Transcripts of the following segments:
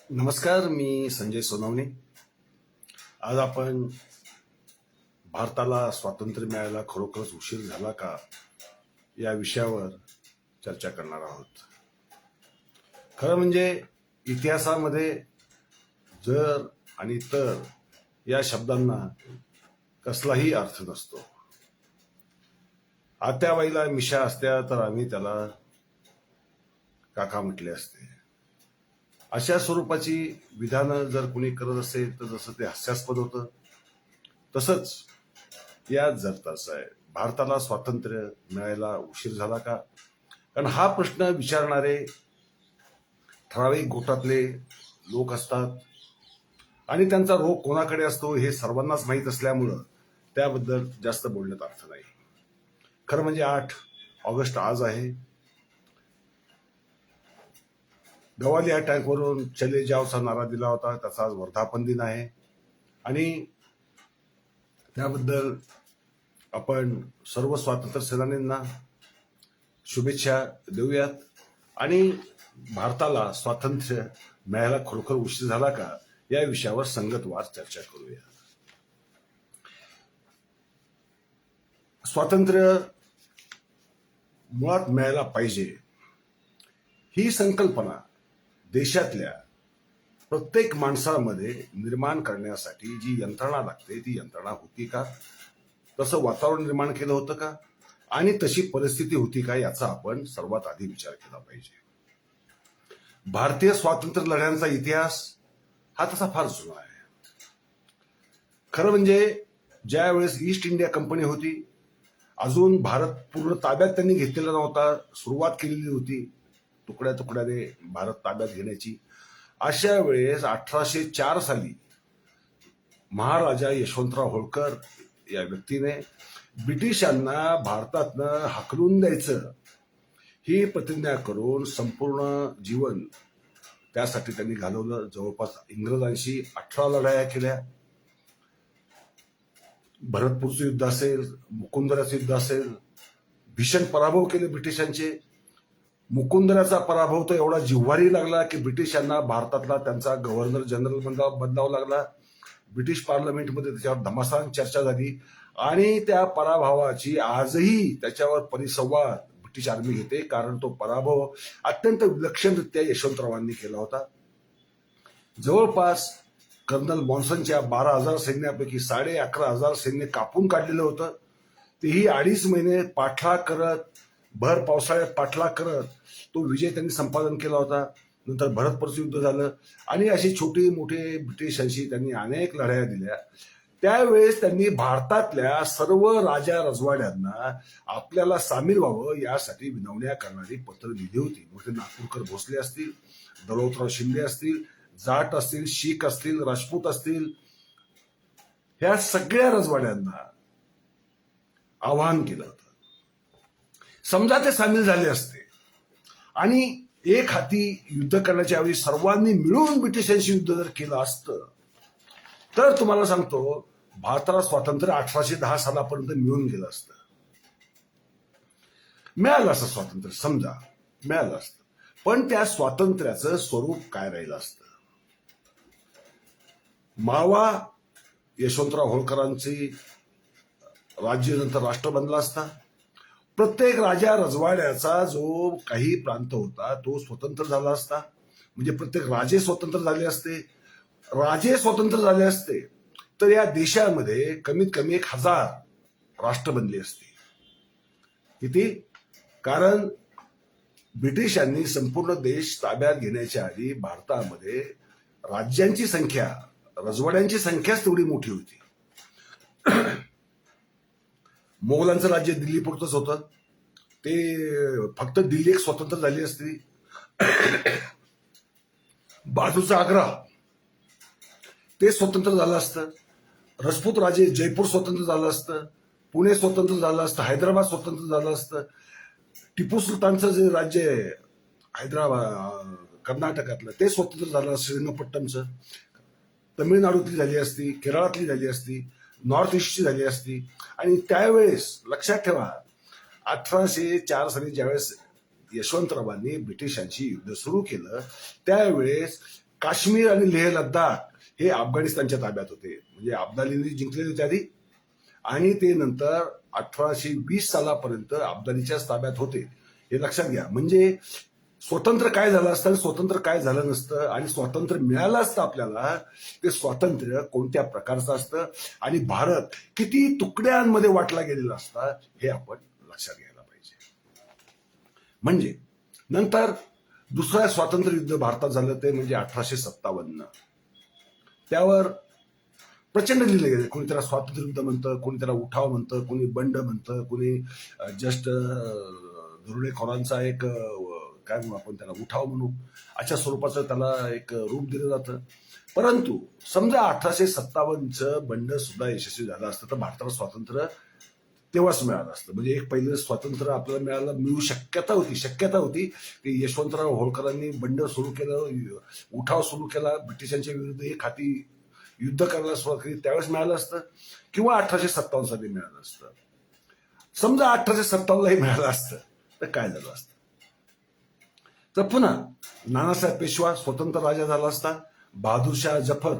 नमस्कार, मी संजय सोनवणे. आज आपण भारताला स्वातंत्र्य मिळायला खरोखरच उशीर झाला का या विषयावर चर्चा करणार आहोत. खरं म्हणजे इतिहासामध्ये जर आणि तर या शब्दांना कसलाही अर्थ नसतो. आत्याबाईला मिशा असत्या तर आम्ही त्याला काका म्हटले असते. अशा स्वरूपाची विधानं जर कुणी करत असेल तर जसं ते हास्यास्पद होतं, तसंच या जगताचं आहे. भारताला स्वातंत्र्य मिळायला उशीर झाला का? कारण हा प्रश्न विचारणारे ठराविक गोटातले लोक असतात आणि त्यांचा रोग कोणाकडे असतो हे सर्वांनाच माहीत असल्यामुळं त्याबद्दल जास्त बोलण्यात अर्थ नाही. खरं म्हणजे 8 ऑगस्ट आज आहे. गवालिया टँकवरून चले जावचा नारा दिला होता, त्याचा आज वर्धापन दिन आहे आणि त्याबद्दल आपण सर्व स्वातंत्र्य सेनानींना शुभेच्छा देऊयात आणि भारताला स्वातंत्र्य मिळायला खरोखर उशीर झाला का या विषयावर संगतवार चर्चा करूया. स्वातंत्र्य मुळात मिळायला पाहिजे ही संकल्पना देशातल्या प्रत्येक माणसामध्ये निर्माण करण्यासाठी जी यंत्रणा लागते ती यंत्रणा होती का? तसं वातावरण निर्माण केलं होतं का? आणि तशी परिस्थिती होती का याचा आपण सर्वात आधी विचार केला पाहिजे. भारतीय स्वातंत्र्य लढ्यांचा इतिहास हा तसा फार जुना आहे. खरं म्हणजे ज्या वेळेस ईस्ट इंडिया कंपनी होती, अजून भारत पूर्ण ताब्यात त्यांनी घेतलेला नव्हता, सुरुवात केलेली होती तुकड्या तुकड्याने भारत ताब्यात घेण्याची. अशा वेळेस 1804 साली महाराजा यशवंतराव होळकर या व्यक्तीने ब्रिटिशांना भारतातनं हाकलून द्यायचं ही प्रतिज्ञा करून संपूर्ण जीवन त्यासाठी त्यांनी घालवलं. जवळपास इंग्रजांशी 18 लढाया केल्या. भरतपूरचं युद्ध असेल, मुकुंदराचं युद्ध असेल, भीषण पराभव केले ब्रिटिशांचे. मुकुंदराचा पराभव तर एवढा जिव्हारी लागला की ब्रिटिशांना भारतातला त्यांचा गव्हर्नर जनरल बदलावा लागला. ब्रिटिश पार्लमेंटमध्ये त्याच्यावर धमासान चर्चा झाली आणि त्या पराभवाची आजही त्याच्यावर परिसंवाद ब्रिटिश आर्मी घेते, कारण तो पराभव अत्यंत विलक्षणरित्या यशवंतरावांनी केला होता. जवळपास कर्नल मॉन्सनच्या 12,000 सैन्यापैकी 11,500 सैन्य कापून काढलेलं होतं. तेही 2.5 महिने पाठलाग करत, भर पावसाळ्यात पाठलाग करत तो विजय त्यांनी संपादन केला होता. नंतर भरतपूरचं युद्ध झालं आणि अशी छोटी मोठे ब्रिटिशांशी त्यांनी अनेक लढाया दिल्या. त्यावेळेस त्यांनी भारतातल्या सर्व राजा रजवाड्यांना आपल्याला सामील व्हावं यासाठी विनवण्या करणारी पत्र लिहिली होती. मोठे नागपूरकर भोसले असतील, दौलतराव शिंदे असतील, जाट असतील, शीख असतील, राजपूत असतील, ह्या सगळ्या रजवाड्यांना आवाहन केलं होतं. समजा ते सामील झाले असते आणि एक हाती युद्ध करण्याच्या वेळी सर्वांनी मिळून ब्रिटिशांशी युद्ध जर केलं असतं तर तुम्हाला सांगतो भारताला स्वातंत्र्य 1810 सालापर्यंत मिळून गेलं असतं. मिळालं असतं स्वातंत्र्य, समजा मिळालं असतं, पण त्या स्वातंत्र्याचं स्वरूप काय राहिलं असतं? मावा यशवंतराव होळकरांची राज्य नंतर राष्ट्र बनला असता. प्रत्येक राजा रजवाड्याचा जो काही प्रांत होता तो स्वतंत्र झाला असता. म्हणजे प्रत्येक राजे स्वतंत्र झाले असते. राजे स्वतंत्र झाले असते तर या देशामध्ये कमीत कमी 1000 राष्ट्र बनली असती. किती? कारण ब्रिटिशांनी संपूर्ण देश ताब्यात घेण्याच्या आधी भारतामध्ये राज्यांची संख्या, रजवाड्यांची संख्याच तेवढी मोठी होती. मोगलांचं राज्य दिल्ली पुरतच होतं. ते फक्त दिल्ली एक स्वतंत्र झाली असती. बाजूचं आग्रा ते स्वतंत्र झालं असतं. राजपूत राजे जयपूर स्वतंत्र झालं असतं. पुणे स्वतंत्र झालं असतं. हैदराबाद स्वतंत्र झालं असतं. टिपू सुलतानचं जे राज्य आहे हैदराबाद कर्नाटकातलं ते स्वतंत्र झालं असतं. श्रीरंगपट्टणचं. तमिळनाडूतली झाली असती, केरळातली झाली असती, नॉर्थ ईस्टची झाली असती. आणि त्यावेळेस लक्षात ठेवा 1804 साली ज्यावेळेस यशवंतरावांनी ब्रिटिशांशी युद्ध सुरू केलं त्यावेळेस काश्मीर आणि लेह लडाख हे अफगाणिस्तानच्या ताब्यात होते. म्हणजे अब्दालीने जिंकलेले होते आधी, आणि ते नंतर 1820 सालापर्यंत अब्दालीच्याच ताब्यात होते. हे लक्षात घ्या. म्हणजे स्वतंत्र काय झालं असतं, स्वतंत्र काय झालं नसतं, आणि स्वातंत्र्य मिळालं असतं आपल्याला, ते स्वातंत्र्य कोणत्या प्रकारचं असतं आणि भारत किती तुकड्यांमध्ये वाटला गेलेला असता, हे आपण लक्षात घ्यायला पाहिजे. म्हणजे नंतर दुसरं स्वातंत्र्य युद्ध भारतात झालं ते म्हणजे 1857. त्यावर प्रचंड लिहिले गेले. कोणी त्याला स्वातंत्र्य युद्ध म्हणतं, कोणी त्याला उठाव म्हणतं, कोणी बंड म्हणतं, कोणी जस्ट दरोडेखोरांचा एक काय म्हणू आपण त्याला, उठाव म्हणू, अशा स्वरूपाचं त्याला एक रूप दिलं जातं. परंतु समजा 1857चं बंड सुद्धा यशस्वी झालं असतं तर भारताला स्वातंत्र्य तेव्हाच मिळालं असतं. म्हणजे एक पहिलं स्वातंत्र्य आपल्याला मिळू शक्यता होती की यशवंतराव होळकरांनी बंड सुरू केलं, उठाव सुरू केला, ब्रिटिशांच्या विरुद्ध एक हाती युद्ध करायला सुरुवात केली, त्यावेळेस मिळालं असतं, किंवा 1857 साली मिळालं असतं. समजा 1857लाही मिळालं असतं तर काय झालं असतं? तर पुन्हा नानासाहेब पेशवा स्वतंत्र राजा झाला असता, बहादूरशाह जफर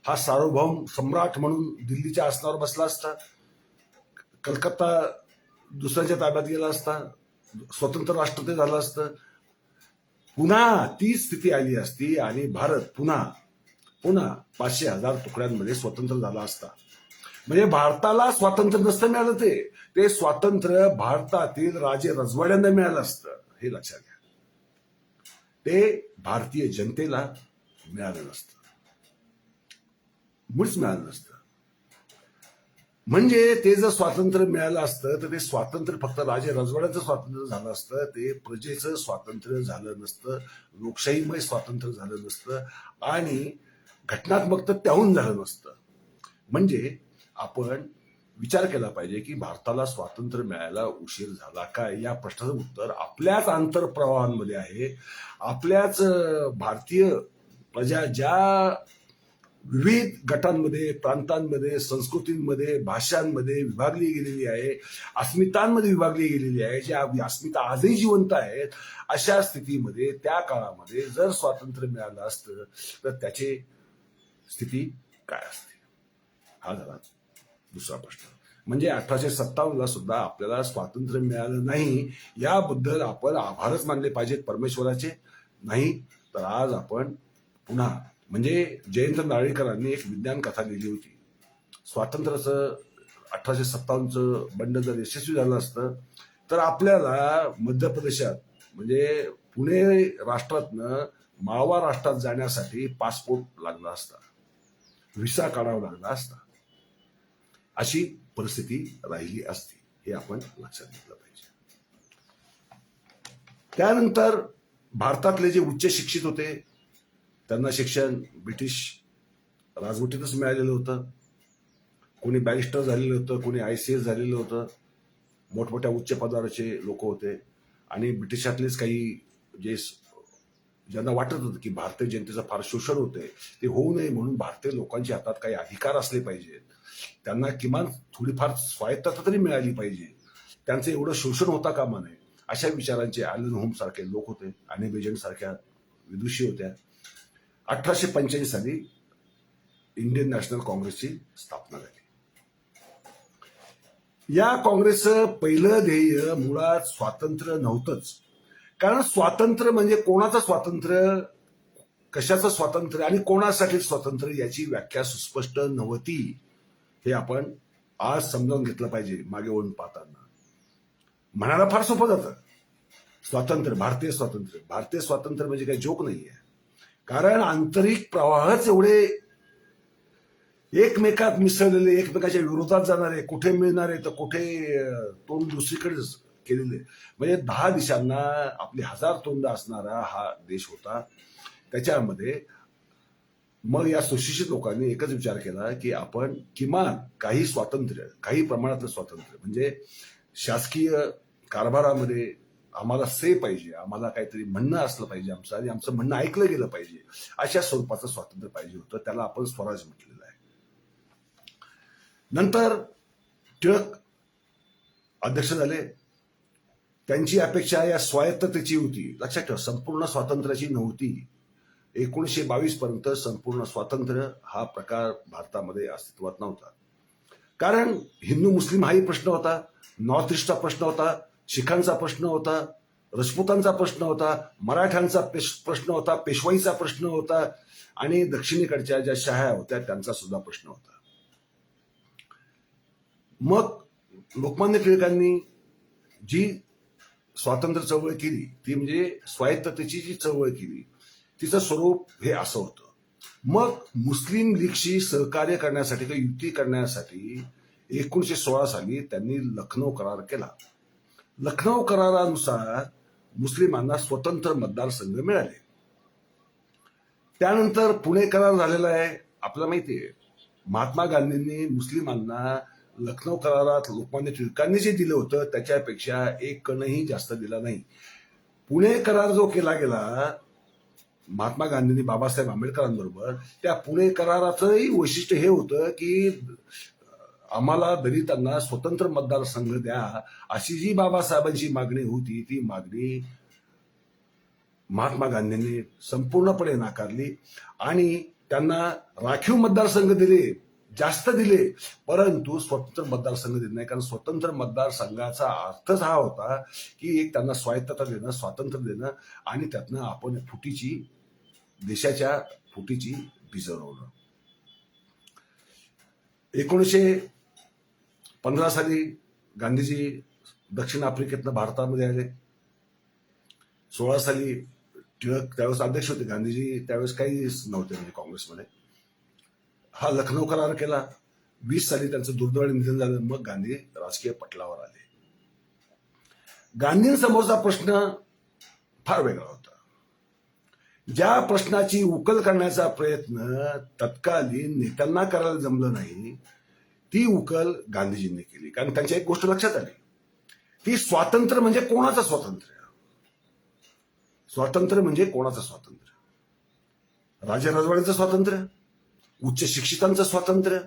हा सार्वभौम सम्राट म्हणून दिल्लीच्या आसनावर बसला असता, कलकत्ता दुसऱ्याच्या ताब्यात गेला असता, स्वतंत्र राष्ट्र ते झालं असतं. पुन्हा ती स्थिती आली असती आणि भारत पुन्हा 500,000 तुकड्यांमध्ये स्वतंत्र झाला असता. म्हणजे भारताला स्वातंत्र्य नसतं मिळालं, ते स्वातंत्र्य भारतातील राजे रजवाड्यांना मिळालं असतं. हे लक्षात घ्या. ते भारतीय जनतेला मिळालं नसतं, मुळीच मिळालं नसतं. म्हणजे ते जर स्वातंत्र्य मिळालं असतं तर ते स्वातंत्र्य फक्त राजे रजवाड्याचं स्वातंत्र्य झालं असतं, ते प्रजेचं स्वातंत्र्य झालं नसतं, लोकशाहीमय स्वातंत्र्य झालं नसतं, आणि घटनात्मक तर त्याहून झालं नसतं. म्हणजे आपण विचार केला पाहिजे की भारताला स्वातंत्र्य मिळायला उशीर झाला का, या प्रश्नाचं उत्तर आपल्याच आंतरप्रवाहांमध्ये आहे. आपल्याच भारतीय प्रजा ज्या विविध गटांमध्ये, प्रांतांमध्ये, संस्कृतींमध्ये, भाषांमध्ये विभागली गेलेली आहे, अस्मितांमध्ये विभागली गेलेली आहे, ज्या अस्मिता आजही जिवंत आहेत, अशा स्थितीमध्ये त्या काळामध्ये जर स्वातंत्र्य मिळालं असतं तर त्याची स्थिती काय असते, हा झाला दुसरा प्रश्न. म्हणजे 1857ला सुद्धा आपल्याला स्वातंत्र्य मिळालं नाही, याबद्दल आपण आभारच मानले पाहिजेत परमेश्वराचे. नाही तर आज आपण पुन्हा, म्हणजे जयंत नारळीकरांनी एक विज्ञान कथा लिहिली होती. स्वातंत्र्याचं 1857चं बंड जर यशस्वी झालं असतं तर आपल्याला मध्य प्रदेशात म्हणजे पुणे राष्ट्रातनं माळवा राष्ट्रात जाण्यासाठी पासपोर्ट लागला असता, व्हिसा काढावा लागला असता, अशी परिस्थिती राहिली असती. हे आपण लक्षात घेतलं पाहिजे. त्यानंतर भारतातले जे उच्च शिक्षित होते त्यांना शिक्षण ब्रिटिश राजवटीतच मिळालेलं होतं. कोणी बॅरिस्टर झालेलं होतं, कोणी ICS झालेलं होतं, मोठमोठ्या उच्च पदावरचे लोक होते. आणि ब्रिटिशातलेच काही जे ज्यांना वाटत होतं की भारतीय जनतेचं फार शोषण होतंय, ते होऊ नये म्हणून भारतीय लोकांच्या हातात काही अधिकार असले पाहिजेत, त्यांना किमान थोडीफार स्वायत्तता तरी मिळाली पाहिजे, त्यांचं एवढं शोषण होता कामा नये, अशा विचारांचे ॲलन होम सारखे लोक होते, ॲनी बेजंट सारख्या विदुषी होत्या. 1885 साली इंडियन नॅशनल काँग्रेसची स्थापना झाली. या काँग्रेसचं पहिलं ध्येय मुळात स्वातंत्र्य नव्हतंच. कारण स्वातंत्र्य म्हणजे कोणाचं स्वातंत्र्य, कशाचं स्वातंत्र्य आणि कोणासाठी स्वातंत्र्य याची व्याख्या सुस्पष्ट नव्हती. हे आपण आज समजावून घेतलं पाहिजे. मागे वळून पाहताना म्हणायला फार सोपं जातं स्वातंत्र्य, भारतीय स्वातंत्र्य म्हणजे काही जोक नाहीये. कारण आंतरिक प्रवाहच एवढे एकमेकात मिसळलेले, एकमेकाच्या विरोधात जाणारे, कुठे मिळणारे तर कुठे तोंड दुसरीकडेच केलेले. म्हणजे 10 दिशांना आपली 1000 तोंड असणारा हा देश होता. त्याच्यामध्ये मग या सुशिक्षित लोकांनी एकच विचार केला की आपण किमान काही स्वातंत्र्य, काही प्रमाणातलं स्वातंत्र्य, म्हणजे शासकीय कारभारामध्ये आम्हाला पाहिजे, आम्हाला काहीतरी म्हणणं असलं पाहिजे आमचं, आणि आमचं म्हणणं ऐकलं गेलं पाहिजे, अशा स्वरूपाचं स्वातंत्र्य पाहिजे होतं. त्याला आपण स्वराज म्हटलेलं आहे. नंतर टिळक अध्यक्ष झाले. त्यांची अपेक्षा या स्वायत्ततेची होती. लक्षात ठेवा, संपूर्ण स्वातंत्र्याची नव्हती. 1922 पर्यंत संपूर्ण स्वातंत्र्य हा प्रकार भारतामध्ये अस्तित्वात नव्हता. कारण हिंदू मुस्लिम हाही प्रश्न होता, नॉर्थ ईस्टचा प्रश्न होता, शिखांचा प्रश्न होता, राजपुतांचा प्रश्न होता, मराठ्यांचा प्रश्न होता, पेशवाईचा प्रश्न होता आणि दक्षिणेकडच्या ज्या शाह्या होत्या त्यांचा सुद्धा प्रश्न होता. मग लोकमान्य टिळकांनी जी स्वातंत्र्य चळवळ केली ती म्हणजे स्वायत्ततेची जी चळवळ केली तिचं स्वरूप हे असं होतं. मग मुस्लिम लीगशी सहकार्य करण्यासाठी किंवा युती करण्यासाठी 1916 साली त्यांनी लखनौ करार केला. लखनौ करारानुसार मुस्लिमांना स्वतंत्र मतदारसंघ मिळाले. त्यानंतर पुणे करार झालेला आहे आपल्याला माहिती आहे. महात्मा गांधींनी मुस्लिमांना लखनौ करारात लोकमान्य टिळकांनी जे दिलं होतं त्याच्यापेक्षा एक कणही जास्त दिला नाही. पुणे करार जो केला गेला महात्मा गांधींनी बाबासाहेब आंबेडकरांबरोबर, त्या पुणे कराराचंही वैशिष्ट्य हे होतं की आम्हाला दलितांना स्वतंत्र मतदारसंघ द्या अशी जी बाबासाहेबांची मागणी होती ती मागणी महात्मा गांधींनी संपूर्णपणे नाकारली आणि त्यांना राखीव मतदारसंघ दिले, जास्त दिले, परंतु स्वतंत्र मतदारसंघ दिले नाही. कारण स्वतंत्र मतदारसंघाचा अर्थच हा होता की एक त्यांना स्वायत्तता देणं, स्वातंत्र्य देणं आणि त्यातनं आपण देशाच्या फुटीची बीज रोवणं. 1915 साली गांधीजी दक्षिण आफ्रिकेतनं भारतामध्ये आले. 16 साली टिळक त्यावेळेस अध्यक्ष होते, गांधीजी त्यावेळेस काहीच नव्हते म्हणजे काँग्रेसमध्ये. हा लखनौ करार केला. 20 साली त्यांचं दुर्दैवाने निधन झालं. मग गांधी राजकीय पटलावर आले. गांधींसमोरचा प्रश्न फार वेगळा होता. ज्या प्रश्नाची उकल करण्याचा प्रयत्न तत्कालीन नेत्यांना करायला जमलं नाही ती उकल गांधीजींनी केली. कारण त्यांच्या एक गोष्ट लक्षात आली की स्वातंत्र्य म्हणजे कोणाचं स्वातंत्र्य? स्वातंत्र्य म्हणजे कोणाचं स्वातंत्र्य? राजे राजवाड्यांचं स्वातंत्र्य, उच्च शिक्षितांचं स्वातंत्र्य,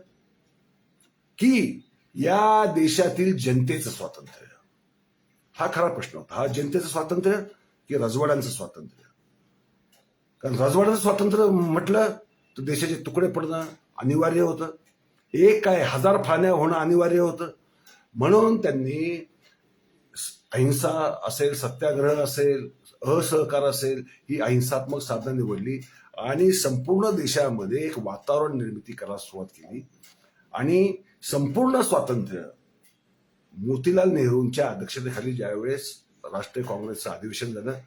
की या देशातील जनतेचं स्वातंत्र्य? हा खरा प्रश्न होता. हा जनतेचं स्वातंत्र्य की राजवाड्यांचं स्वातंत्र्य? कारण राजवाड्याचं स्वातंत्र्य म्हटलं तर देशाचे तुकडे पडणं अनिवार्य होतं, एक काय 1000 फाण्या होणं अनिवार्य होतं. म्हणून त्यांनी अहिंसा असेल, सत्याग्रह असेल, असहकार असेल, ही अहिंसात्मक साधनं निवडली आणि संपूर्ण देशामध्ये एक वातावरण निर्मिती करायला सुरुवात केली. आणि संपूर्ण स्वातंत्र्य मोतीलाल नेहरूंच्या अध्यक्षतेखाली ज्यावेळेस राष्ट्रीय काँग्रेसचं अधिवेशन झालं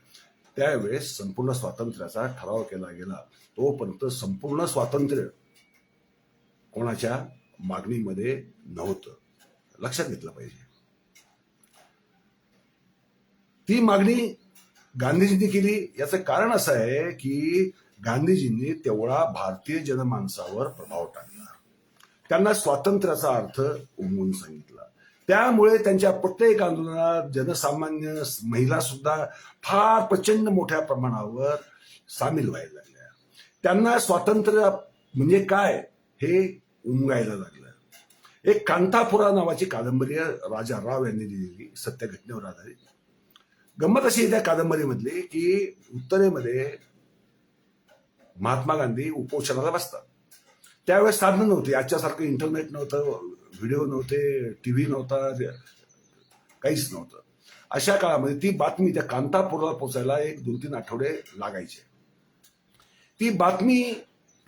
त्यावेळेस संपूर्ण स्वातंत्र्याचा ठराव केला गेला. तोपर्यंत संपूर्ण स्वातंत्र्य कोणाच्या मागणीमध्ये नव्हतं. लक्षात घेतलं पाहिजे. ती मागणी गांधीजींनी केली. याचं कारण असं आहे की गांधीजींनी तेवढा भारतीय जनमानसावर प्रभाव टाकला. त्यांना स्वातंत्र्याचा अर्थ उमगून सांगितला. त्यामुळे त्यांच्या प्रत्येक आंदोलनात जनसामान्य महिला सुद्धा फार प्रचंड मोठ्या प्रमाणावर सामील व्हायला लागल्या. त्यांना स्वातंत्र्य म्हणजे काय हे उमगायला लागलं. एक कांतापुरा नावाची कादंबरी राजा राव यांनी लिहिलेली, सत्य घटनेवर आधारित. गंमत अशी आहे त्या कादंबरीमधली की उत्तरेमध्ये महात्मा गांधी उपोषणाला बसतात. त्यावेळेस साधनं नव्हती, आजच्यासारखं इंटरनेट नव्हतं, व्हिडिओ नव्हते, टीव्ही नव्हता, काहीच नव्हतं. अशा काळामध्ये ती बातमी त्या कांतापूरला पोचायला 1-2-3 आठवडे लागायचे. ती बातमी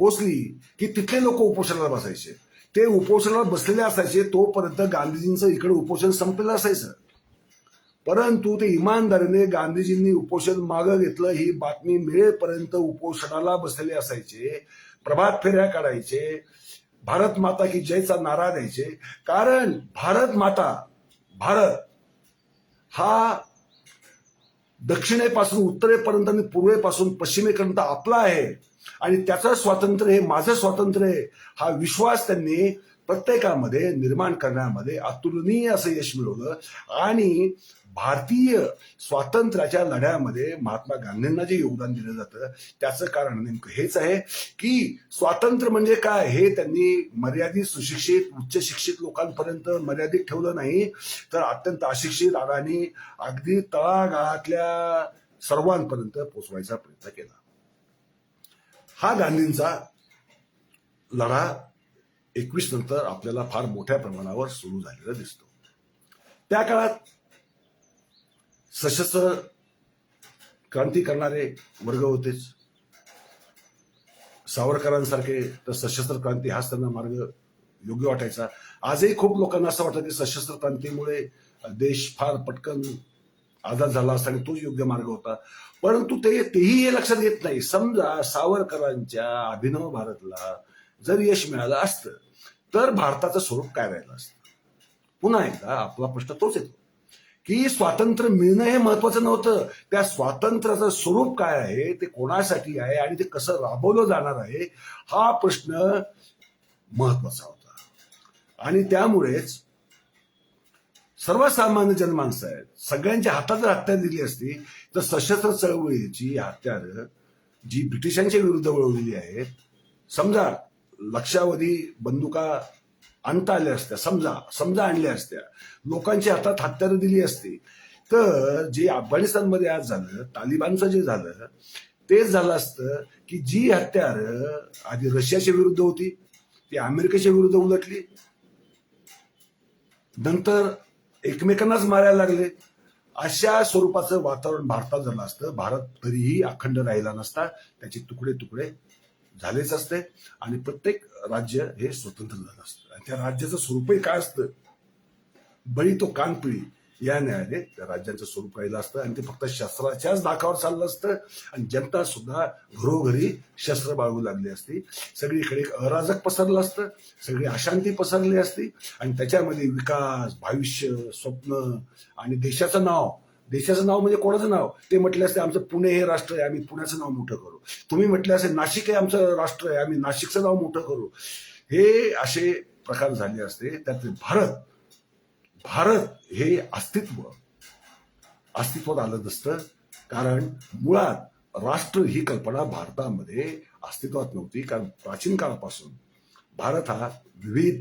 पोचली की तिथले लोक उपोषणाला बसायचे. ते उपोषणाला बसलेले असायचे तोपर्यंत गांधीजींचं इकडे उपोषण संपलेलं असायचं. परंतु ते इमानदारीने गांधीजींनी उपोषण मागं घेतलं ही बातमी मिळेपर्यंत उपोषणाला बसलेले असायचे. प्रभात फेऱ्या काढायचे, भारत माता की जयचा नारा द्यायचे. कारण भारत हा दक्षिणेपासून उत्तरेपर्यंत आणि पूर्वेपासून पश्चिमेपर्यंत आपला आहे आणि त्याचं स्वातंत्र्य हे माझं स्वातंत्र्य आहे हा विश्वास त्यांनी प्रत्येकामध्ये निर्माण करण्यामध्ये अतुलनीय असं यश मिळवलं. आणि भारतीय स्वातंत्र्याच्या लढ्यामध्ये महात्मा गांधींना जे योगदान दिलं जातं त्याचं कारण नेमकं हेच आहे की स्वातंत्र्य म्हणजे काय हे त्यांनी मर्यादित सुशिक्षित उच्च शिक्षित लोकांपर्यंत मर्यादित ठेवलं नाही, तर अत्यंत अशिक्षित आणि अगदी तळागाळातल्या सर्वांपर्यंत पोचवायचा प्रयत्न केला. हा गांधींचा लढा 21 नंतर आपल्याला फार मोठ्या प्रमाणावर सुरू झालेला दिसतो. त्या काळात सशस्त्र क्रांती करणारे वर्ग होतेच. सावरकरांसारखे तर सशस्त्र क्रांती हाच त्यांना मार्ग योग्य वाटायचा. आजही खूप लोकांना असं वाटतं की सशस्त्र क्रांतीमुळे देश फार पटकन आझाद झाला असता आणि तोच योग्य मार्ग होता. परंतु तेही हे लक्षात घेत नाही. समजा सावरकरांच्या अभिनव भारतला जर यश मिळालं असतं तर भारताचं स्वरूप काय राहिलं असतं. पुन्हा एकदा आपला प्रश्न तोच येतो की स्वातंत्र्य मिळणं हे महत्वाचं नव्हतं. त्या स्वातंत्र्याचं स्वरूप काय आहे, ते कोणासाठी आहे आणि ते कसं राबवलं जाणार आहे, हा प्रश्न महत्वाचा होता. आणि त्यामुळेच सर्वसामान्य जनमानसं आहेत, सगळ्यांच्या हातात जर हत्यार दिली असती तर सशस्त्र चळवळीची हत्यार जी ब्रिटिशांच्या विरुद्ध वळवलेली आहेत, समजा लक्षावधी बंदुका आणता आल्या असत्या, समजा आणल्या असत्या, लोकांच्या हातात हत्यारं दिली असती, तर जे अफगाणिस्तानमध्ये आज झालं, तालिबानचं जे झालं, तेच झालं असतं की जी हत्यारं आधी रशियाच्या विरुद्ध होती ती अमेरिकेच्या विरुद्ध उलटली, नंतर एकमेकांनाच मारायला लागले. अशा स्वरूपाचं वातावरण भारतात झालं असतं, भारत तरीही अखंड राहिला नसता, त्याचे तुकडे तुकडे झालेच असते आणि प्रत्येक राज्य हे स्वतंत्र झालं असतं. आणि त्या राज्याचं स्वरूपही काय असतं, बळी तो कानपिळी या न्यायाने त्या राज्याचं स्वरूप राहिलं असतं आणि ते फक्त शस्त्राच्याच दाखावर चाललं असतं आणि जनता सुद्धा घरोघरी शस्त्र बाळगू लागली असती. सगळीकडे एक अराजक पसरलं असतं, सगळी अशांती पसरली असती आणि त्याच्यामध्ये विकास, भविष्य, स्वप्न आणि देशाचं नाव म्हणजे कोणाचं नाव, ते म्हटले असते आमचं पुणे हे राष्ट्र आहे, आम्ही पुण्याचं नाव मोठं करू. तुम्ही म्हटले असे नाशिक हे आमचं राष्ट्र आहे, आम्ही नाशिकचं नाव मोठं करू. हे असे प्रकार झाले असते. त्यातले भारत हे अस्तित्वात आलं नसतं, कारण मुळात राष्ट्र ही कल्पना भारतामध्ये अस्तित्वात नव्हती. कारण प्राचीन काळापासून भारत हा विविध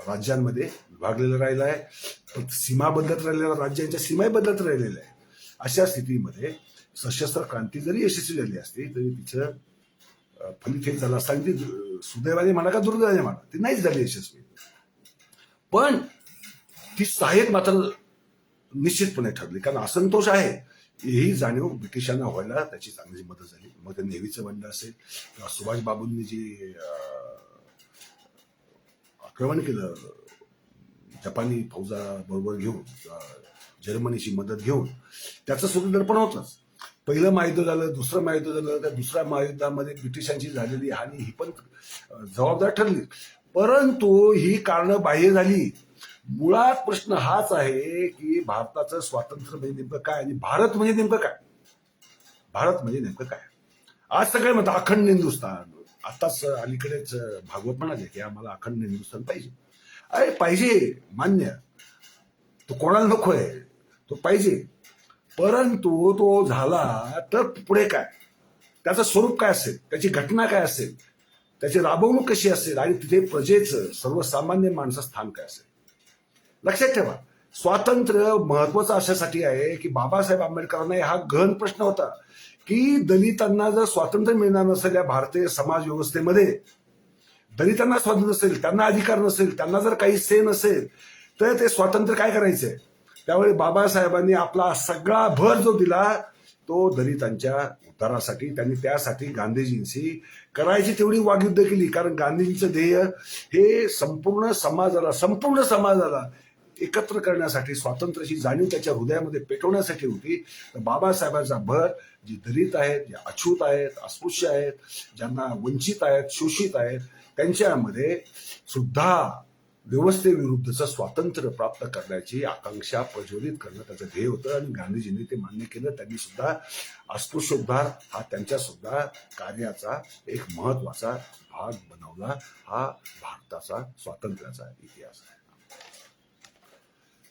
राज्यांमध्ये विभागलेला राहिला आहे, सीमा बदलत राहिलेल्या राज्यांच्या सीमा बदलत राहिलेल्या आहे. अशा स्थितीमध्ये सशस्त्र क्रांती जरी यशस्वी झाली असती तरी तिचं फलित हे झालं असतं आणि ती सुदैवाने म्हणा का दुर्दैवाने म्हणा ती नाहीच झाली यशस्वी. पण ती सहाय्यक मात्र निश्चितपणे ठरली, कारण असंतोष आहे ही जाणीव ब्रिटिशांना व्हायला त्याची चांगली मदत झाली. मग ते नेव्हीचं बंड असेल किंवा सुभाष बाबूंनी जी आक्रमण केलं जपानी फौजा बरोबर घेऊन, जर्मनीची मदत घेऊन, त्याचं सुद्धा दर्पण होतंच. पहिलं महायुद्ध झालं, दुसरं महायुद्ध झालं, त्या दुसऱ्या महायुद्धामध्ये ब्रिटिशांची झालेली हानी ही पण जबाबदार ठरली. परंतु ही कारणं बाह्य झाली. मुळात प्रश्न हाच आहे की भारताचं स्वातंत्र्य म्हणजे नेमकं काय आणि भारत म्हणजे नेमकं काय. आज सगळे म्हणतात अखंड हिंदुस्थान. आताच अलीकडेच भागवत म्हणाले की आम्हाला अखंड हिंदुस्थान पाहिजे. अरे पाहिजे, मान्य, तो कोणाला नको आहे, तो पाहिजे. परंतु तो झाला तर पुढे काय, त्याचं स्वरूप काय असेल, त्याची घटना काय असेल, त्याची राबवणूक कशी असेल आणि तिथे प्रजेचं, सर्वसामान्य माणसं स्थान काय असेल. लक्षात ठेवा, स्वातंत्र्य महत्वाचं अशासाठी आहे की बाबासाहेब आंबेडकरांना हा गहन प्रश्न होता की दलितांना जर स्वातंत्र्य मिळणार नसेल या भारतीय समाज व्यवस्थेमध्ये, दलितांना स्वातंत्र्य नसेल, त्यांना अधिकार नसेल, त्यांना जर काही से नसेल तर ते स्वातंत्र्य काय करायचंय. त्यावेळी बाबासाहेबांनी आपला सगळा भर जो दिला तो दलितांच्या उद्धारासाठी. त्यांनी त्यासाठी गांधीजींशी करायची तेवढी वागयुद्ध केली, कारण गांधीजींचं ध्येय हे संपूर्ण समाजाला एकत्र करण्यासाठी, स्वातंत्र्याची जाणीव त्याच्या हृदयामध्ये पेटवण्यासाठी होती. तर बाबासाहेबांचा भर जी दलित आहेत, जे अछूत आहेत, अस्पृश्य आहेत, ज्यांना वंचित आहेत, शोषित आहेत, त्यांच्यामध्ये सुद्धा व्यवस्थेविरुद्धचं स्वातंत्र्य प्राप्त करण्याची आकांक्षा प्रज्वलित करणं त्याचं ध्येय होतं आणि गांधीजींनी ते मान्य केलं. त्यांनी सुद्धा अस्पृश्योद्धार हा त्यांच्या सुद्धा कार्याचा एक महत्वाचा भाग बनवला. हा भारताचा स्वातंत्र्याचा इतिहास आहे.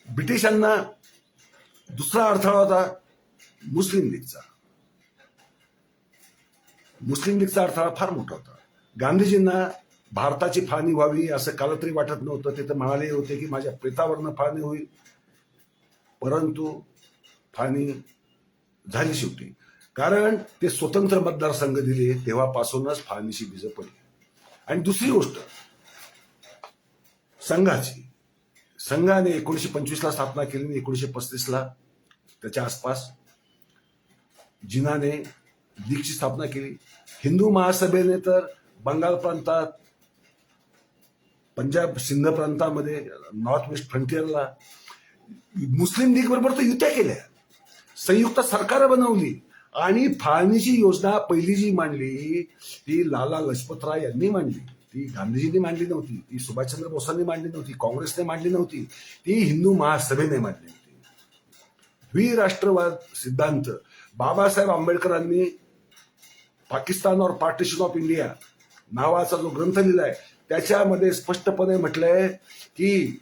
ब्रिटिशांना दुसरा अडथळा होता मुस्लिम लीगचा अडथळा फार मोठा होता. गांधीजींना भारताची फाळणी व्हावी असं काल तरी वाटत नव्हतं. ते तर म्हणाले होते की माझ्या प्रेतावरनं फाळणी होईल, परंतु फाळणी झाली शेवटी. कारण ते स्वतंत्र मतदारसंघ दिले तेव्हापासूनच फाळणीची बीजं पडली. आणि दुसरी गोष्ट संघाची, संघाने 1925ला स्थापना केली, 1935ला त्याच्या आसपास जिनाने लीगची स्थापना केली. हिंदू महासभेने तर बंगाल प्रांतात, पंजाब सिंध प्रांतामध्ये, नॉर्थ वेस्ट फ्रंटियरला मुस्लिम लीग बरोबर तर युत्या केल्या, संयुक्त सरकार बनवली. आणि फाळणीची योजना पहिली जी मांडली ती लाला लजपतराय यांनी मांडली. ती गांधीजींनी मांडली नव्हती, ती सुभाषचंद्र बोसांनी मांडली नव्हती, काँग्रेसने मांडली नव्हती, ती हिंदू महासभेने मांडली होती. द्विराष्ट्रवाद सिद्धांत बाबासाहेब आंबेडकरांनी पाकिस्तान और पार्टिशन ऑफ इंडिया नावाचा जो ग्रंथ लिहिलाय त्याच्यामध्ये स्पष्टपणे म्हटलंय की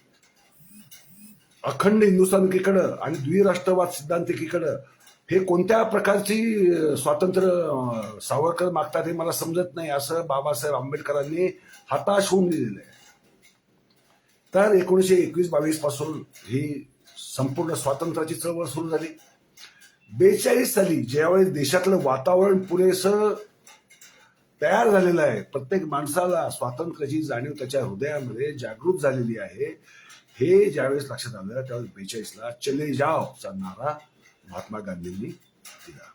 अखंड हिंदुस्थान एकीकडं आणि द्विराष्ट्रवाद सिद्धांत एकीकडं. हे कोणत्या प्रकारची स्वातंत्र्य सावरकर मागतात हे मला समजत नाही, असं बाबासाहेब आंबेडकरांनी हताश होऊन लिहिलेलं आहे. तर 1921-22 पासून ही संपूर्ण स्वातंत्र्याची चळवळ सुरू झाली. 42 साली ज्यावेळेस देशातलं वातावरण पुरेसं तयार झालेलं आहे, प्रत्येक माणसाला स्वातंत्र्याची जाणीव त्याच्या हृदयामध्ये जागृत झालेली आहे, हे ज्यावेळेस लक्षात आलं त्यावेळेस 42ला चले जाओचा नारा महात्मा गांधींनी दिला.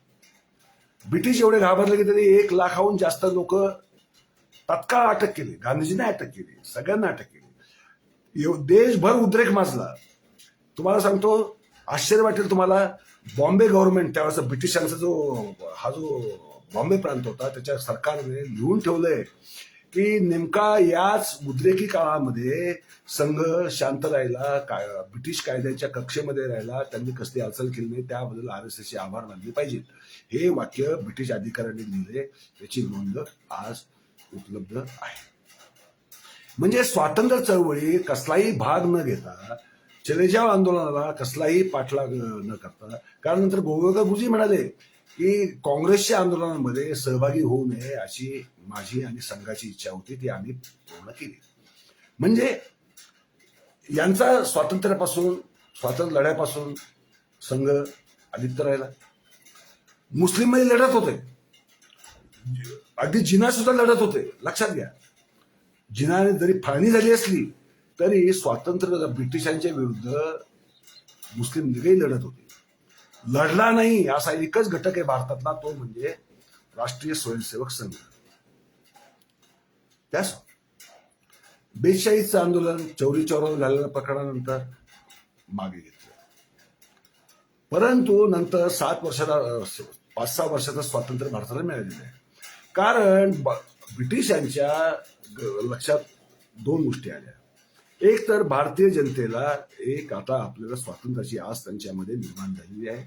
ब्रिटिश एवढे घाबरले की त्यांनी 1 लाखाहून जास्त लोक तत्काळ अटक केली. गांधीजींना अटक केली, सगळ्यांना अटक केली. देशभर उद्रेक माजला. तुम्हाला सांगतो, आश्चर्य वाटेल तुम्हाला, बॉम्बे गव्हर्नमेंट त्यावेळेस ब्रिटिशांचा जो बॉम्बे प्रांत होता त्याच्या सरकारने लिहून ठेवलंय की नेमका याच उद्रेकी काळामध्ये संघ शांत राहिला, ब्रिटिश कायद्याच्या कक्षेमध्ये राहिला, त्यांनी कसली हालचाल केली नाही, त्याबद्दल RSSचे आभार मानले पाहिजेत. हे वाक्य ब्रिटिश अधिकाऱ्यांनी लिहिले, त्याची नोंद आज उपलब्ध आहे. म्हणजे स्वातंत्र्य चळवळीत कसलाही भाग न घेता, चले जाओ आंदोलनाला कसलाही पाठलाग न करता, कारण नंतर गोविंद गुरुजी म्हणाले की काँग्रेसच्या आंदोलनामध्ये सहभागी होऊ नये अशी माझी आणि संघाची इच्छा होती, ती आम्ही पूर्ण केली. म्हणजे यांचा स्वातंत्र्य लढ्यापासून संघ अलिप्त राहिला. मुस्लिमही लढत होते, अगदी जिना सुद्धा लढत होते. लक्षात घ्या, जिनाने जरी फाळणी झाली असली तरी स्वातंत्र्य ब्रिटिशांच्या विरुद्ध मुस्लिम लीगही लढत होती. लढला नाही असा एकच घटक आहे भारतातला, तो म्हणजे राष्ट्रीय स्वयंसेवक संघ. त्यास 42चं आंदोलन चौरी चौरावर झालेल्या प्रकरणानंतर मागे घेतलं. परंतु नंतर 5-6 वर्षाचं स्वातंत्र्य भारताला मिळालेलं आहे. कारण ब्रिटिशांच्या लक्षात 2 गोष्टी आल्या. एक तर भारतीय जनतेला आता आपल्याला स्वातंत्र्याची आस त्यांच्यामध्ये निर्माण झालेली आहे.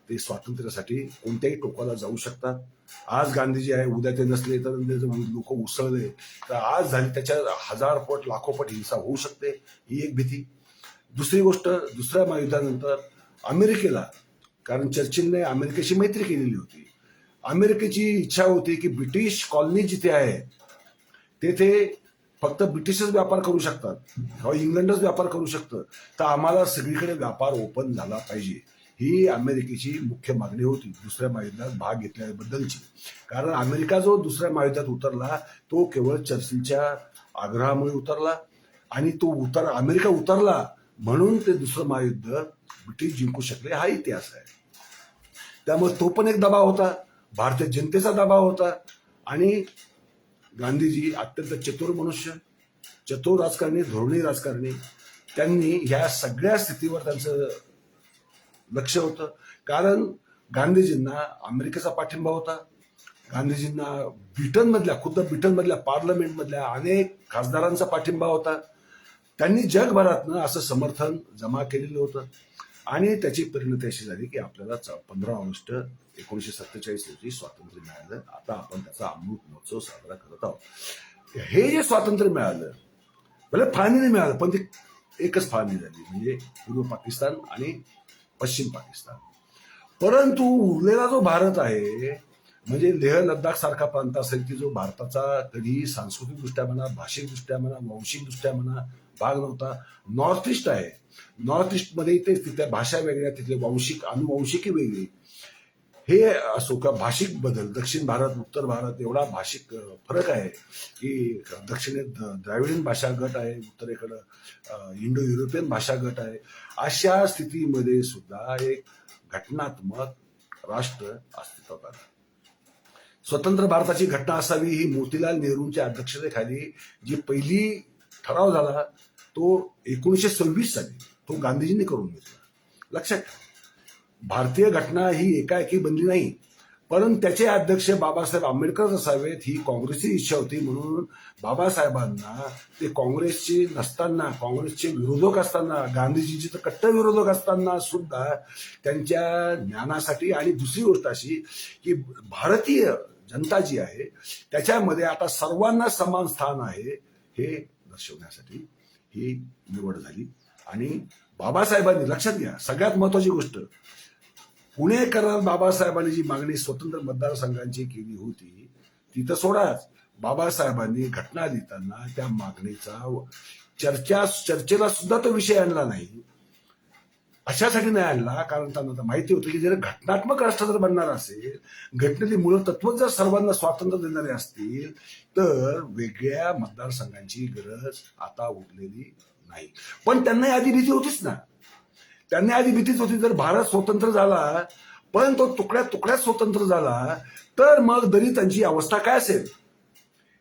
ते स्वातंत्र्यासाठी कोणत्याही टोकाला जाऊ शकतात. आज गांधीजी आहे, उद्या ते नसले तर लोक उसळले तर आज झाली त्याच्या 1000 पट लाखो पट हिंसा होऊ शकते, ही एक भीती. दुसरी गोष्ट, दुसऱ्या महायुद्धानंतर अमेरिकेला, कारण चर्चिलने अमेरिकेशी मैत्री केलेली होती, अमेरिकेची इच्छा होती की ब्रिटिश कॉलनी जिथे आहे तेथे फक्त ब्रिटिशच व्यापार करू शकतात किंवा इंग्लंडच व्यापार करू शकतं, तर आम्हाला सगळीकडे व्यापार ओपन झाला पाहिजे, ही अमेरिकेची मुख्य मागणी होती दुसऱ्या महायुद्धात भाग घेतल्याबद्दलची. कारण अमेरिका जो दुसऱ्या महायुद्धात उतरला तो केवळ चर्चिलच्या आग्रहामुळे उतरला, आणि तो अमेरिका उतरला म्हणून ते दुसरं महायुद्ध ब्रिटिश जिंकू शकले, हा इतिहास आहे. त्यामुळे तो पण एक दबाव होता, भारतीय जनतेचा दबाव होता. आणि गांधीजी अत्यंत चतुर मनुष्य, चतुर राजकारणी, धोरणी राजकारणी, त्यांनी ह्या सगळ्या स्थितीवर त्यांचं लक्ष होतं. कारण गांधीजींना अमेरिकेचा पाठिंबा होता, गांधीजींना खुद्द ब्रिटनमधल्या पार्लमेंटमधल्या अनेक खासदारांचा पाठिंबा होता. त्यांनी जगभरातनं असं समर्थन जमा केलेलं होतं. आणि त्याची परिणती अशी झाली की आपल्याला 15 ऑगस्ट 1947 रोजी स्वातंत्र्य मिळालं. आता आपण त्याचा अमृत महोत्सव साजरा करत आहोत. हे जे स्वातंत्र्य मिळालं, भले फाळणीने मिळालं, पण ती एकच फाळणी झाली, म्हणजे पूर्व पाकिस्तान आणि पश्चिम पाकिस्तान. परंतु उरलेला जो भारत आहे, म्हणजे लेह लडाख सारखा प्रांत असेल की जो भारताचा कधीही सांस्कृतिकदृष्ट्या म्हणा, भाषिकदृष्ट्या म्हणा, वांशिकदृष्ट्या म्हणा भाग नव्हता. नॉर्थ ईस्ट आहे, नॉर्थ ईस्ट मध्ये तिथल्या भाषा वेगळ्या, तिथले वांशिक अनुवांशिकी वेगळी. हे असो किंवा भाषिक बदल, दक्षिण भारत उत्तर भारत एवढा भाषिक फरक आहे की दक्षिणेत द्राविडियन भाषा गट आहे, उत्तरेकडं इंडो युरोपियन भाषा गट आहे. अशा स्थितीमध्ये सुद्धा एक घटनात्मक राष्ट्र अस्तित्वात आलं. स्वतंत्र भारताची घटना असावी ही मोतीलाल नेहरूंच्या अध्यक्षतेखाली जी पहिली ठराव झाला तो 1926 साली, तो गांधीजींनी करून घेतला. लक्षात ठेवा, भारतीय घटना ही एकाएकी बनली नाही, परंतु त्याचे अध्यक्ष बाबासाहेब आंबेडकर असावेत ही काँग्रेसची इच्छा होती. म्हणून बाबासाहेबांना ते काँग्रेसचे नसताना, काँग्रेसचे विरोधक असताना, गांधीजींचे तर कट्टर विरोधक असताना सुद्धा त्यांच्या ज्ञानासाठी, आणि दुसरी गोष्ट अशी की भारतीय जनता जी आहे त्याच्यामध्ये आता सर्वांना समान स्थान आहे हे दर्शवण्यासाठी ही निवड झाली. आणि बाबासाहेबांनी, लक्षात घ्या, सगळ्यात महत्वाची गोष्ट, पुणे करार बाबासाहेबांनी जी मागणी स्वतंत्र मतदारसंघांची केली होती ती तर सोडाच, बाबासाहेबांनी घटना लिहिताना त्या मागणीचा चर्चेला सुद्धा तो विषय आणला नाही. अशासाठी नाही आणला कारण त्यांना माहिती होतं की जर घटनात्मक राष्ट्र जर बनणार असेल, घटनेतली मूळ तत्व जर सर्वांना स्वातंत्र्य देणारे असतील तर वेगळ्या मतदारसंघांची गरज आता उरलेली नाही. पण त्यांना आधी भीती होतीच ना, त्यांनी आधी भीतीच होती जर भारत स्वतंत्र झाला पण तो तुकड्यात तुकड्यात स्वतंत्र झाला तर मग दलितांची अवस्था काय असेल.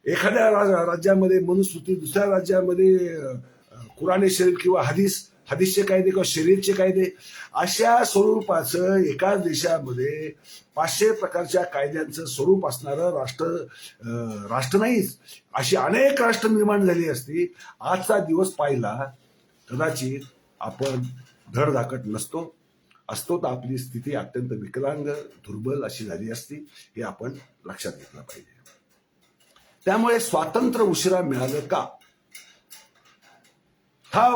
एखाद्या राज्यामध्ये मनुस्मृती, दुसऱ्या राज्यामध्ये कुराणे शरीफ किंवा हदीसचे कायदे किंवा शरीयतचे कायदे, अशा स्वरूपाचं एकाच देशामध्ये 500 प्रकारच्या कायद्यांचं स्वरूप असणारं राष्ट्र नाहीच. अशी अनेक राष्ट्र निर्माण झाली असती. आजचा दिवस पाहिला कदाचित आपण धडधाकट असतो तर आपली स्थिती अत्यंत विकलांग, दुर्बल अशी झाली असती. हे आपण लक्षात घेतलं पाहिजे. त्यामुळे स्वातंत्र्य उशिरा मिळालं का, हा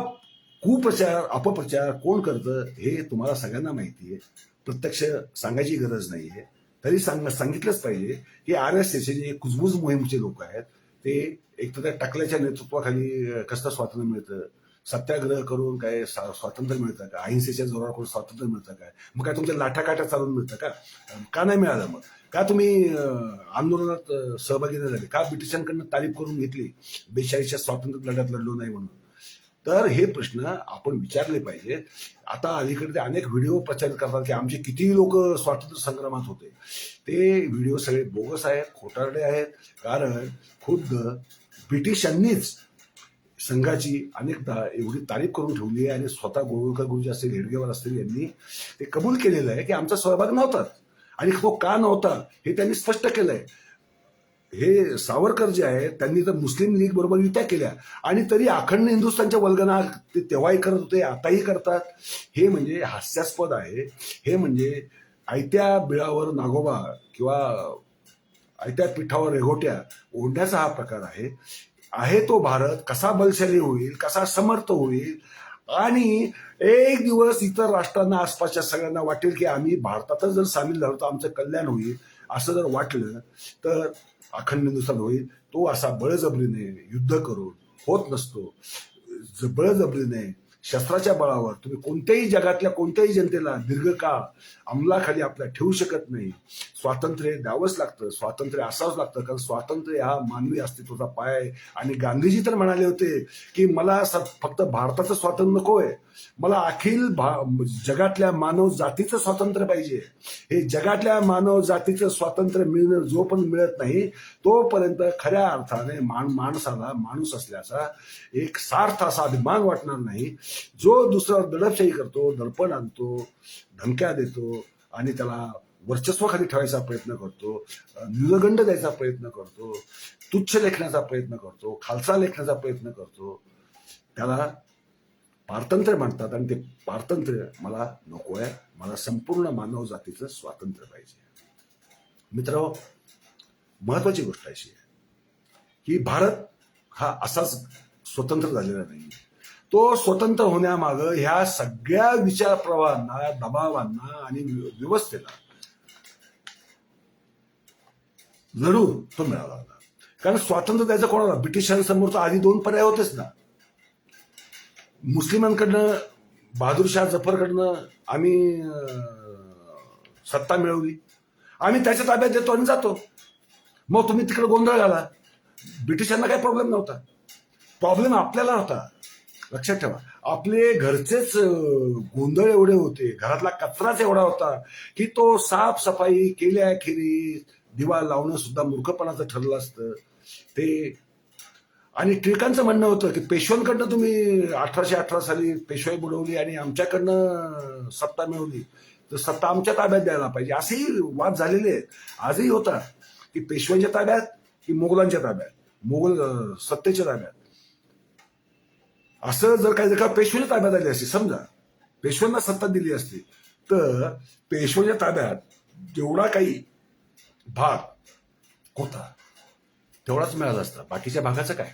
कुप्रचार अपप्रचार कोण करतं हे तुम्हाला सगळ्यांना माहिती आहे, प्रत्यक्ष सांगायची गरज नाहीये. तरी सांगितलंच पाहिजे की RSSचे जे कुजबूज मोहीमचे लोक आहेत ते एक तर त्या टकल्याच्या नेतृत्वाखाली कसं स्वातंत्र्य मिळतं, सत्याग्रह करून काय स्वातंत्र्य मिळतं का, अहिंसेच्या जोरावर करून स्वातंत्र्य मिळतं काय, मग काय तुमच्या लाठाकाठ्या चालून मिळतं का नाही मिळालं, मग का तुम्ही आंदोलनात सहभागी नाही झाले, का ब्रिटिशांकडनं तारीफ करून घेतली 42च्या स्वातंत्र्य लढ्यात लढलो नाही म्हणून. तर हे प्रश्न आपण विचारले पाहिजे. आता अलीकडे ते अनेक व्हिडिओ प्रचारित करतात की आमचे किती लोक स्वातंत्र्य संग्रामात होते. ते व्हिडिओ सगळे बोगस आहेत, खोटारडे आहेत. कारण खुद्द ब्रिटिशांनीच संघाची अनेकदा एवढी तारीफ करून ठेवली आहे आणि स्वतः गोळवळकर गुरुजी असतील, हेडगेवार असतील यांनी ते कबूल केलेलं आहे की आमचा सहभाग नव्हता आणि तो का नव्हता हे त्यांनी स्पष्ट केलंय. हे सावरकर जे आहे त्यांनी तर मुस्लिम लीग बरोबर युत्या केल्या आणि तरी अखंड हिंदुस्थानच्या वल्गना ते तेव्हाही करत होते, आताही करतात. हे म्हणजे हास्यास्पद आहे. हे म्हणजे आयत्या बिळावर नागोबा किंवा आयत्या पिठावर रेघोट्या ओढण्याचा हा प्रकार आहे तो भारत कसा बलशाली होईल, कसा समर्थ होईल आणि एक दिवस इतर राष्ट्रांना, आसपासच्या सगळ्यांना वाटेल की आम्ही भारतातच जर सामील झालो तर आमचं कल्याण होईल, असं जर वाटलं तर अखंड हिंदुस्थान होईल. तो असा बळजबरीने युद्ध करून होत नसतो. बळजबरीने शस्त्राच्या बळावर तुम्ही कोणत्याही जगातल्या कोणत्याही जनतेला दीर्घकाळ अंमलाखाली आपल्या ठेवू शकत नाही. स्वातंत्र्य द्यावंच लागतं, स्वातंत्र्य असावंच लागतं, कारण स्वातंत्र्य हा मानवी अस्तित्वाचा पाय आहे. आणि गांधीजी तर म्हणाले होते की मला फक्त भारताचं स्वातंत्र्य नको आहे, मला अखिल जगातल्या मानव जातीचं स्वातंत्र्य पाहिजे. हे जगातल्या मानव जातीचं स्वातंत्र्य मिळणं जोपर्यंत मिळत नाही तोपर्यंत खऱ्या अर्थाने माणसाला माणूस असल्याचा एक सार्थ असा अभिमान वाटणार नाही. जो दुसऱ्यावर दडपशाही करतो, दडपण आणतो, धमक्या देतो आणि त्याला वर्चस्वाखाली ठेवायचा प्रयत्न करतो, न्यूनगंड द्यायचा प्रयत्न करतो, तुच्छ लेखण्याचा प्रयत्न करतो, खालसा लेखण्याचा प्रयत्न करतो, त्याला पारतंत्र्य म्हणतात. आणि ते पारतंत्र्य मला नको आहे. मला संपूर्ण मानव जातीचं स्वातंत्र्य पाहिजे. मित्र, महत्वाची गोष्ट अशी आहे की भारत हा असाच स्वतंत्र झालेला नाही. तो स्वतंत्र होण्यामागं ह्या सगळ्या विचार प्रवाहांना, दबावांना आणि व्यवस्थेला लढून तो मिळाला होता. कारण स्वातंत्र्य द्यायचं कोणाला, ब्रिटिशांसमोर तर आधी 2 पर्याय होतेच ना. मुस्लिमांकडनं, बहादूर शाह जफरकडनं आम्ही सत्ता मिळवली, आम्ही त्याच्या ताब्यात देतो आणि जातो. मग तुम्ही तिकडे गोंधळ घाला. ब्रिटिशांना काही प्रॉब्लेम नव्हता. प्रॉब्लेम आपल्याला होता. लक्षात ठेवा, आपले घरचेच गोंधळ एवढे होते, घरातला कचराच एवढा होता की तो साफसफाई केल्याखेरीज दिवा लावणं सुद्धा मूर्खपणाचं ठरलं असतं ते. आणि टिळकांचं म्हणणं होतं की पेशव्यांकडनं तुम्ही 1818 साली पेशवाई बुडवली आणि आमच्याकडनं सत्ता मिळवली, तर सत्ता आमच्या ताब्यात द्यायला पाहिजे. असेही वाद झालेले आहेत, आजही होता की पेशव्यांच्या ताब्यात की मोगलांच्या ताब्यात, मोगल सत्तेच्या ताब्यात. असं जर का पेशव्यांच्या ताब्यात आली असती, समजा पेशव्यांना सत्ता दिली असती, तर पेशव्यांच्या ताब्यात जेवढा काही भाग होता तेवढाच मिळाला असता. बाकीच्या भागाचं काय,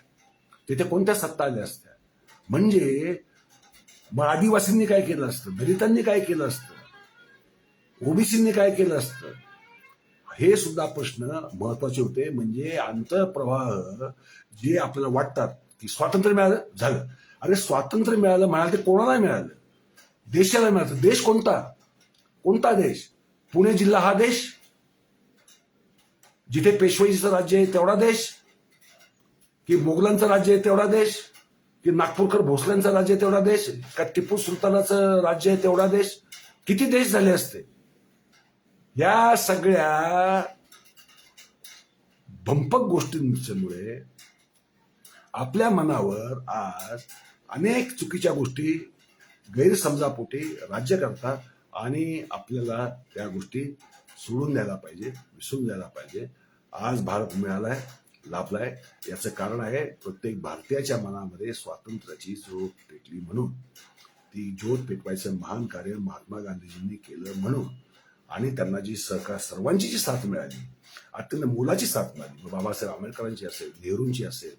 तिथे कोणत्या सत्ता आल्या असत्या? म्हणजे मग आदिवासींनी काय केलं असतं, दलितांनी काय केलं असतं, ओबीसींनी काय केलं असतं, हे सुद्धा प्रश्न महत्वाचे होते. म्हणजे आंतरप्रवाह जे आपल्याला वाटतात की स्वातंत्र्य मिळालं झालं, अरे स्वातंत्र्य मिळालं म्हणाल ते कोणाला मिळालं? देशाला मिळालं. देश कोणता? कोणता देश? पुणे जिल्हा हा देश? जिथे पेशवाईचं राज्य आहे तेवढा देश? की मोगलांचं राज्य आहे तेवढा देश? की नागपूरकर भोसल्यांचं राज्य आहे तेवढा देश? का टिपू सुलतानाचं राज्य आहे तेवढा देश? किती देश झाले असते? या सगळ्या भंपक गोष्टींमुळे आपल्या मनावर आज अनेक चुकीच्या गोष्टी गैरसमजापोटी राज्य करतात आणि आपल्याला त्या गोष्टी सोडून द्यायला पाहिजे, विसरून द्यायला पाहिजे. आज भारत मिळालाय, लाभलाय. याचं कारण आहे प्रत्येक भारतीयाच्या मनामध्ये स्वातंत्र्याची ज्योत पेटली म्हणून. ती ज्योत पेटवायचं महान कार्य महात्मा गांधीजींनी केलं म्हणून. आणि त्यांना जी सरकार सर्वांची जी साथ मिळाली, अत्यंत मोलाची साथ मिळाली, बाबासाहेब आंबेडकरांची असेल, नेहरूंची असेल,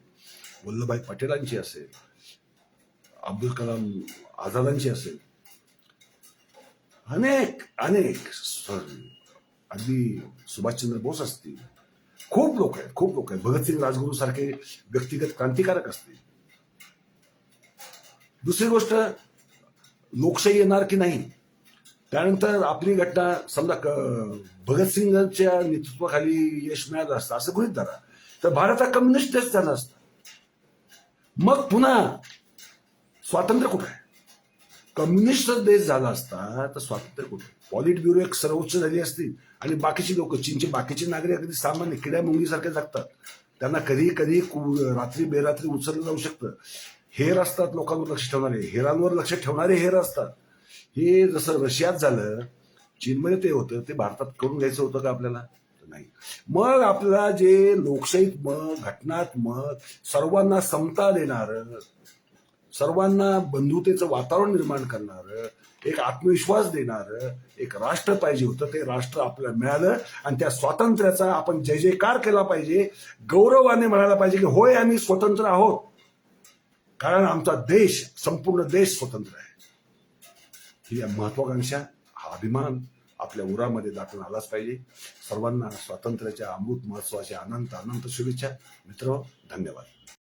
वल्लभभाई पटेलांची असेल, अब्दुल कलाम आझादांची असेल, अनेक अनेक अगदी सुभाषचंद्र बोस असतील, खूप लोक आहेत, खूप लोक आहेत. भगतसिंग राजगुरू सारखे व्यक्तिगत क्रांतिकारक असतील. दुसरी गोष्ट, लोकशाही येणार की नाही, त्यानंतर आपली घटना समजा भगतसिंगांच्या नेतृत्वाखाली यश मिळालं असतं असं गृहीत धरा, तर भारत हा कम्युनिस्ट देश झाला असता. मग पुन्हा स्वातंत्र्य कुठे आहे? कम्युनिस्ट देश झाला असता तर स्वातंत्र्य कुठे? पॉलिट ब्युरो एक सर्वोच्च झाली असती आणि बाकीची लोक, चीनचे बाकीचे नागरिक अगदी सामान्य किड्या मुंगीसारखे जगतात. त्यांना कधी कधी रात्री बेरात्री उचललं जाऊ शकतं. हेर असतात लोकांवर लक्ष ठेवणारे, हेरांवर लक्ष ठेवणारे हेर असतात. हे जसं रशियात झालं, चीनमध्ये ते होतं, ते भारतात करून घ्यायचं होतं का आपल्याला? नाही. मग आपल्याला जे लोकशाहीत्मक, घटनात्मक, सर्वांना समता देणारं, सर्वांना बंधुतेचं वातावरण निर्माण करणारं, एक आत्मविश्वास देणारं एक राष्ट्र पाहिजे होतं. ते राष्ट्र आपल्याला मिळालं आणि त्या स्वातंत्र्याचा आपण जय जयकार केला पाहिजे, गौरवाने म्हणायला पाहिजे की होय आम्ही स्वतंत्र आहोत, कारण आमचा देश, संपूर्ण देश स्वतंत्र आहे. ही महत्वाकांक्षा, हा अभिमान आपल्या उरामध्ये दाखवून आलाच पाहिजे. सर्वांना स्वातंत्र्याच्या अमृत महोत्सवाच्या अनंत अनंत शुभेच्छा. मित्र, धन्यवाद.